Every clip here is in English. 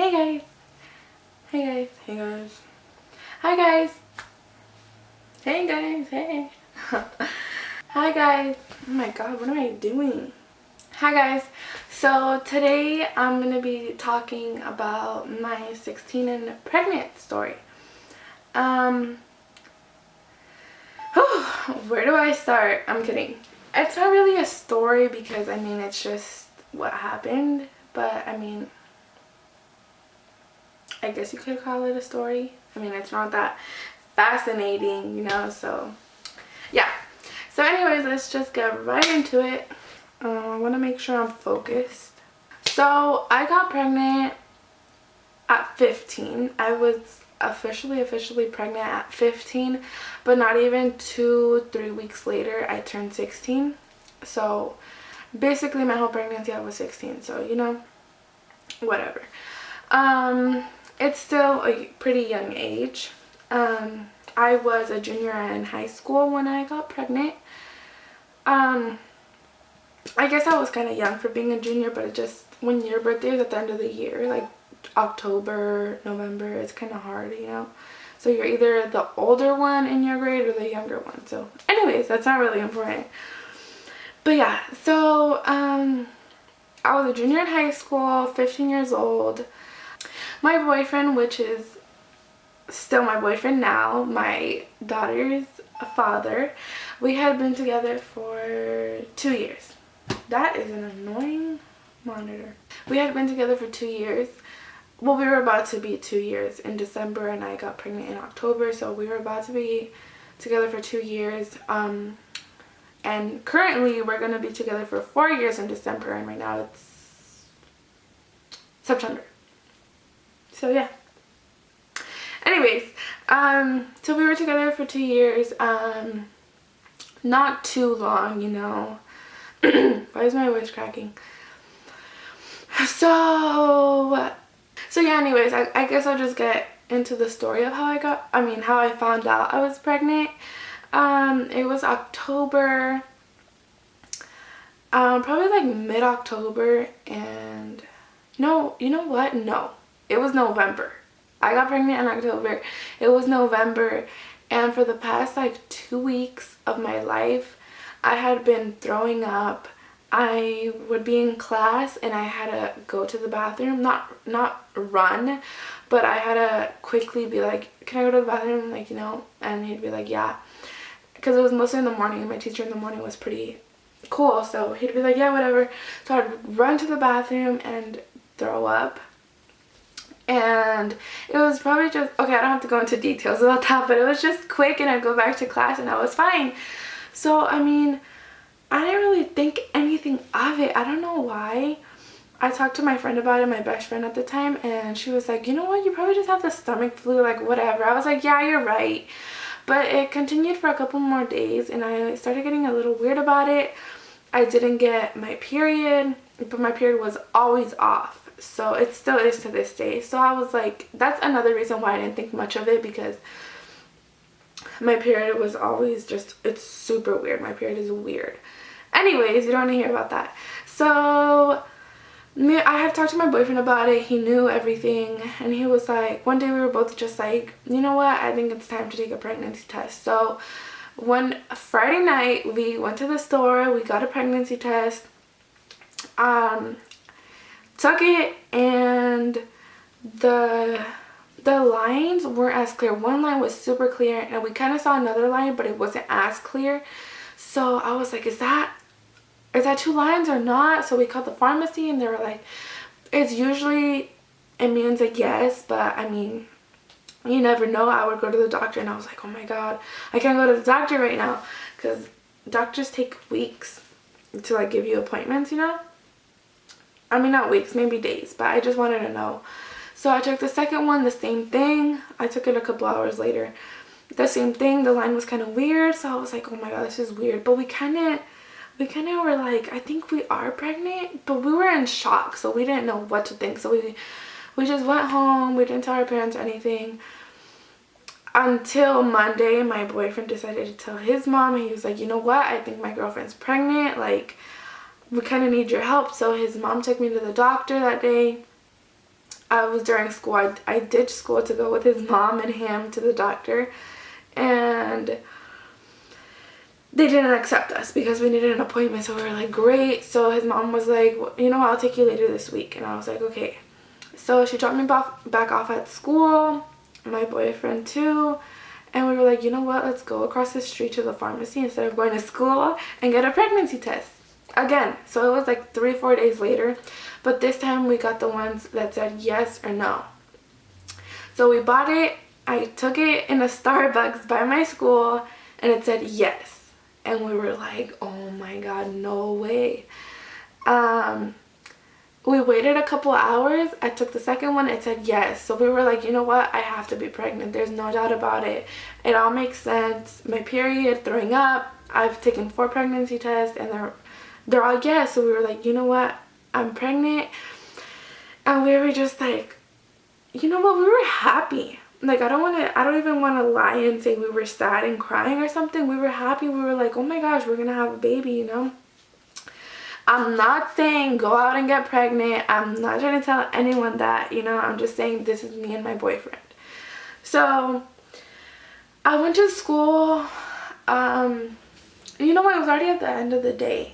Hey guys. Hey guys. Hey guys. Hi guys. Hey guys. Hey. Hi guys. Oh my god, what am I doing? Hi guys. So today I'm going to be talking about my 16 and pregnant story. Where do I start? I'm kidding. It's not really a story because I mean it's just what happened, but I mean I guess you could call it a story. I mean, it's not that fascinating, you know, so yeah. So anyways, let's just get right into it. I want to make sure I'm focused. So I got pregnant at 15. I was officially pregnant at 15, but not even 2-3 weeks later I turned 16. So basically my whole pregnancy I was 16, so you know, whatever. It's still a pretty young age. I was a junior in high school when I got pregnant. I guess I was kind of young for being a junior, but it just, when your birthday is at the end of the year, like October, November, it's kind of hard, you know. So you're either the older one in your grade or the younger one. So anyways, that's not really important. But yeah, so I was a junior in high school, 15 years old. My boyfriend, which is still my boyfriend now, my daughter's father, we had been together for 2 years. That is an annoying monitor. We had been together for 2 years. Well, we were about to be 2 years in December, and I got pregnant in October, so we were about to be together for 2 years. And currently we're going to be together for 4 years in December, and right now it's September. So yeah. Anyways, so we were together for 2 years. Not too long, you know. Why is my voice cracking? So yeah, anyways, I guess I'll just get into the story of how I found out I was pregnant. It was October, probably like mid-October, and no, you know what? No, it was November. I got pregnant in October. It was November, and for the past like 2 weeks of my life, I had been throwing up. I would be in class and I had to go to the bathroom, not run, but I had to quickly be like, can I go to the bathroom, like, you know, and he'd be like, yeah, because it was mostly in the morning, and my teacher in the morning was pretty cool, so he'd be like, yeah, whatever. So I'd run to the bathroom and throw up. And it was probably just, okay, I don't have to go into details about that, but it was just quick, and I'd go back to class and I was fine. So, I mean, I didn't really think anything of it. I don't know why. I talked to my friend about it, my best friend at the time, and she was like, you know what, you probably just have the stomach flu, like whatever. I was like, yeah, you're right. But it continued for a couple more days, and I started getting a little weird about it. I didn't get my period, but my period was always off. So it still is to this day. So I was like, that's another reason why I didn't think much of it, because my period was always just, it's super weird. My period is weird. Anyways, you don't want to hear about that. So I had talked to my boyfriend about it. He knew everything, and he was like, one day we were both just like, you know what, I think it's time to take a pregnancy test. So one Friday night we went to the store, we got a pregnancy test, took it, and the lines weren't as clear. One line was super clear, and we kind of saw another line, but it wasn't as clear. So I was like, is that 2 lines or not? So we called the pharmacy, and they were like, it's usually, it means a yes, but I mean, you never know. I would go to the doctor, and I was like, oh my god, I can't go to the doctor right now, because doctors take weeks to like give you appointments, you know. I mean, not weeks, maybe days, but I just wanted to know. So I took the second one, the same thing. I took it a couple hours later. The same thing. The line was kind of weird, so I was like, oh my god, this is weird. But we kind of were like, I think we are pregnant, but we were in shock, so we didn't know what to think. So we just went home. We didn't tell our parents anything until Monday. My boyfriend decided to tell his mom. He was like, you know what, I think my girlfriend's pregnant, like, we kind of need your help. So his mom took me to the doctor that day. I was during school. I ditched school to go with his mom and him to the doctor, and they didn't accept us because we needed an appointment. So we were like, great. So his mom was like, well, you know what, I'll take you later this week. And I was like, okay. So she dropped me back off at school, my boyfriend too, and we were like, you know what, let's go across the street to the pharmacy instead of going to school and get a pregnancy test again. So it was like 3-4 days later, but this time we got the ones that said yes or no. So we bought it. I took it in a Starbucks by my school, and it said yes. And we were like, oh my god, no way. We waited a couple hours. I took the second one. It said yes. So we were like, you know what? I have to be pregnant. There's no doubt about it. It all makes sense. My period, throwing up. I've taken 4 pregnancy tests, and they're all yes. So we were like, you know what? I'm pregnant. And we were just like, you know what? We were happy. Like, I don't even want to lie and say we were sad and crying or something. We were happy. We were like, oh my gosh, we're going to have a baby, you know? I'm not saying go out and get pregnant. I'm not trying to tell anyone that, you know. I'm just saying this is me and my boyfriend. So I went to school. You know what? It was already at the end of the day.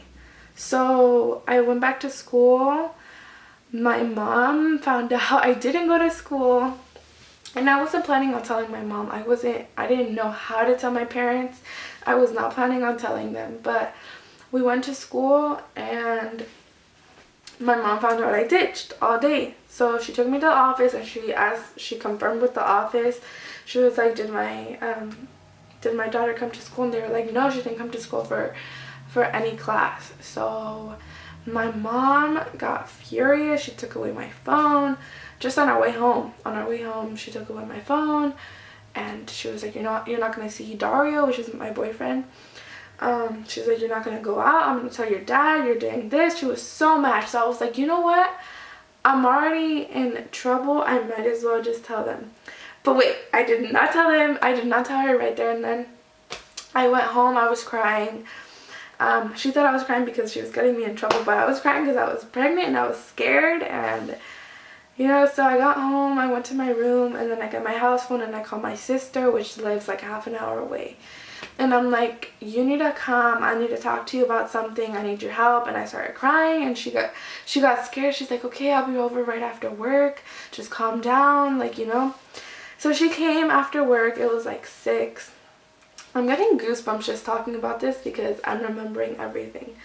So I went back to school. My mom found out I didn't go to school. And I wasn't planning on telling my mom. I didn't know how to tell my parents. I was not planning on telling them. But we went to school, and my mom found out I ditched all day. So she took me to the office, and she confirmed with the office. She was like, did my daughter come to school? And they were like, no, she didn't come to school for any class. So my mom got furious. She took away my phone just on our way home. On our way home, she took away my phone, and she was like, you're not going to see Dario, which is my boyfriend. She's like, you're not going to go out. I'm going to tell your dad you're doing this. She was so mad. So I was like, you know what? I'm already in trouble. I might as well just tell them. But wait, I did not tell him. I did not tell her right there and then. I went home. I was crying. She thought I was crying because she was getting me in trouble, but I was crying because I was pregnant and I was scared. And you know, so I got home, I went to my room, and then I got my house phone and I called my sister, which lives like half an hour away. And I'm like, you need to come. I need to talk to you about something. I need your help. And I started crying, and she got scared. She's like, okay, I'll be over right after work. Just calm down, like, you know. So she came after work. It was like 6. I'm getting goosebumps just talking about this because I'm remembering everything.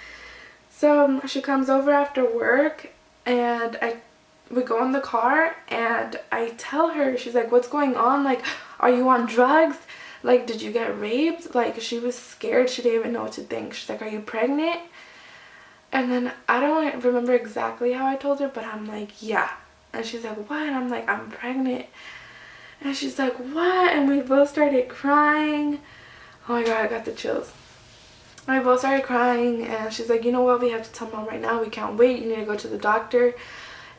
So she comes over after work, and we go in the car, and I tell her, she's like, what's going on? Like, are you on drugs? Like, did you get raped? Like, she was scared. She didn't even know what to think. She's like, are you pregnant? And then I don't remember exactly how I told her, but I'm like, yeah. And she's like, what? And I'm like, I'm pregnant. And she's like, what? And we both started crying. Oh my god, I got the chills. And we both started crying, and she's like, you know what? We have to tell mom right now. We can't wait. You need to go to the doctor.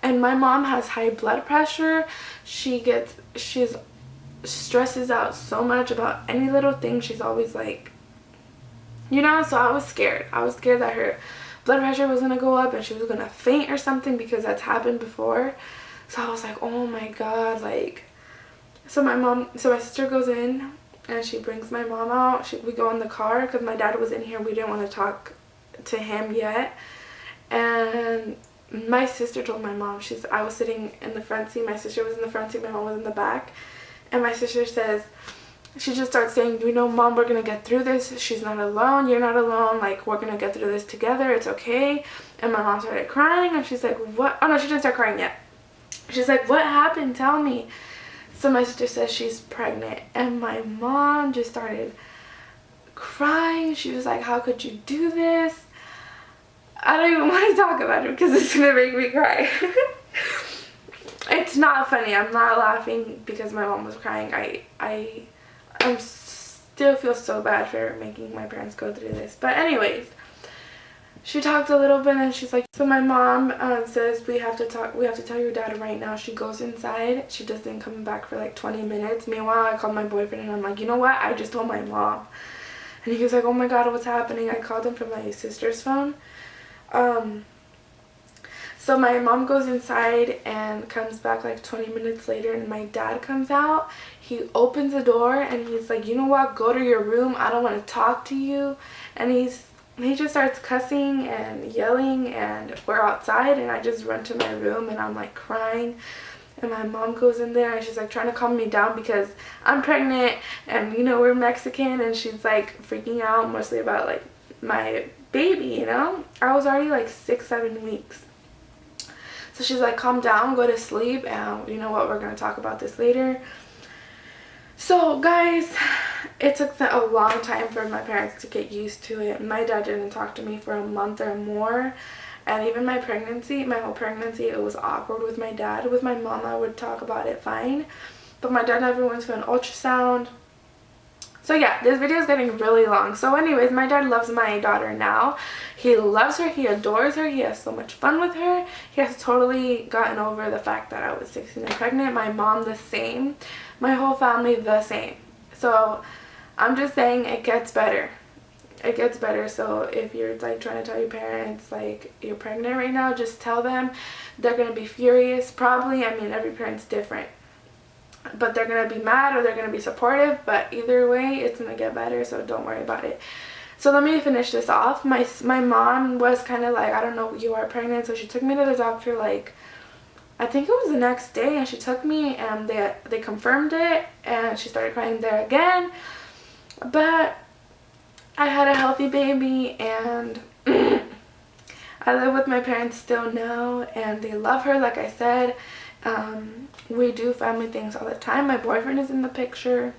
And my mom has high blood pressure. She's stresses out so much about any little thing. She's always like, you know. So I was scared. I was scared that her blood pressure was gonna go up and she was gonna faint or something, because that's happened before. So I was like, oh my god. Like, so my sister goes in and she brings my mom out. We go in the car because my dad was in here. We didn't want to talk to him yet. And my sister told my mom, I was sitting in the front seat. My sister was in the front seat. My mom was in the back. And my sister says, she just starts saying, you know, mom, we're going to get through this. She's not alone. You're not alone. Like, we're going to get through this together. It's okay. And my mom started crying. And she's like, what? Oh, no, she didn't start crying yet. She's like, what happened? Tell me. So my sister says she's pregnant. And my mom just started crying. She was like, how could you do this? I don't even want to talk about it because it's going to make me cry. It's not funny. I'm not laughing because my mom was crying. I still feel so bad for making my parents go through this. But anyways, she talked a little bit, and she's like, so my mom says we have to tell your dad right now. She goes inside. She doesn't come back for like 20 minutes. Meanwhile, I called my boyfriend, and I'm like, you know what? I just told my mom. And he was like, oh my god, what's happening? I called him from my sister's phone. So my mom goes inside and comes back like 20 minutes later, and my dad comes out. He opens the door and he's like, you know what, go to your room, I don't want to talk to you. And he just starts cussing and yelling, and we're outside, and I just run to my room and I'm like crying. And my mom goes in there and she's like trying to calm me down because I'm pregnant and, you know, we're Mexican, and she's like freaking out mostly about like my baby, you know. I was already like 6-7 weeks. So she's like, calm down, go to sleep, and you know what, we're going to talk about this later. So guys, it took a long time for my parents to get used to it. My dad didn't talk to me for a month or more. And even my pregnancy, my whole pregnancy, it was awkward with my dad. With my mom, I would talk about it fine. But my dad never went to an ultrasound. So yeah, this video is getting really long. So anyways, my dad loves my daughter now. He loves her. He adores her. He has so much fun with her. He has totally gotten over the fact that I was 16 and pregnant. My mom, the same. My whole family, the same. So I'm just saying it gets better. It gets better. So if you're like trying to tell your parents like you're pregnant right now, just tell them. They're going to be furious probably. I mean, every parent's different. But they're going to be mad or they're going to be supportive. But either way, it's going to get better. So don't worry about it. So let me finish this off. My mom was kind of like, I don't know, you are pregnant. So she took me to the doctor like, I think it was the next day. And she took me and they confirmed it. And she started crying there again. But I had a healthy baby. And I live with my parents still now. And they love her, like I said. We do family things all the time. My boyfriend is in the picture.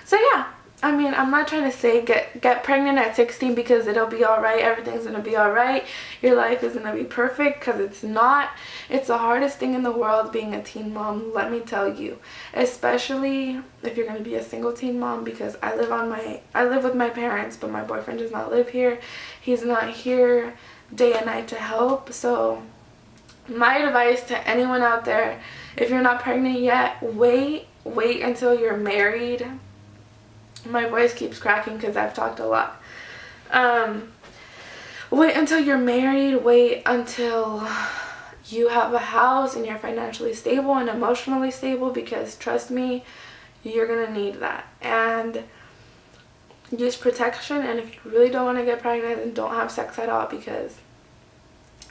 So yeah, I mean, I'm not trying to say get pregnant at 16 because it'll be alright, everything's gonna be alright, your life is gonna be perfect, because it's not. It's the hardest thing in the world being a teen mom, let me tell you, especially if you're gonna be a single teen mom, because I live with my parents, but my boyfriend does not live here. He's not here day and night to help. So my advice to anyone out there, if you're not pregnant yet, wait until you're married. My voice keeps cracking because I've talked a lot. Wait until you're married. Wait until you have a house and you're financially stable and emotionally stable, because trust me, you're gonna need that. And use protection, and if you really don't want to get pregnant, then don't have sex at all, because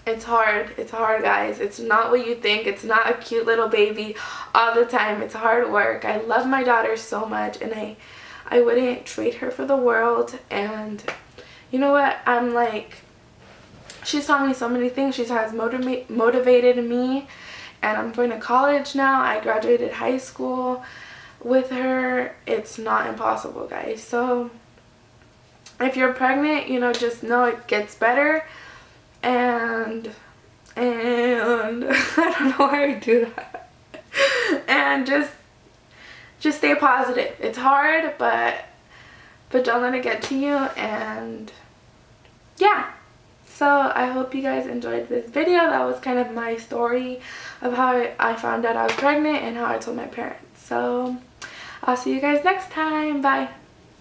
it's hard. It's hard, guys. It's not what you think. It's not a cute little baby all the time. It's hard work. I love my daughter so much, and I wouldn't trade her for the world. And you know what? I'm like, she's taught me so many things. She has motivated me, and I'm going to college now. I graduated high school with her. It's not impossible, guys. So if you're pregnant, you know, just know it gets better. And I don't know why I do that. And just stay positive. It's hard, but don't let it get to you. And yeah, so I hope you guys enjoyed this video. That was kind of my story of how I found out I was pregnant and how I told my parents. So I'll see you guys next time. Bye.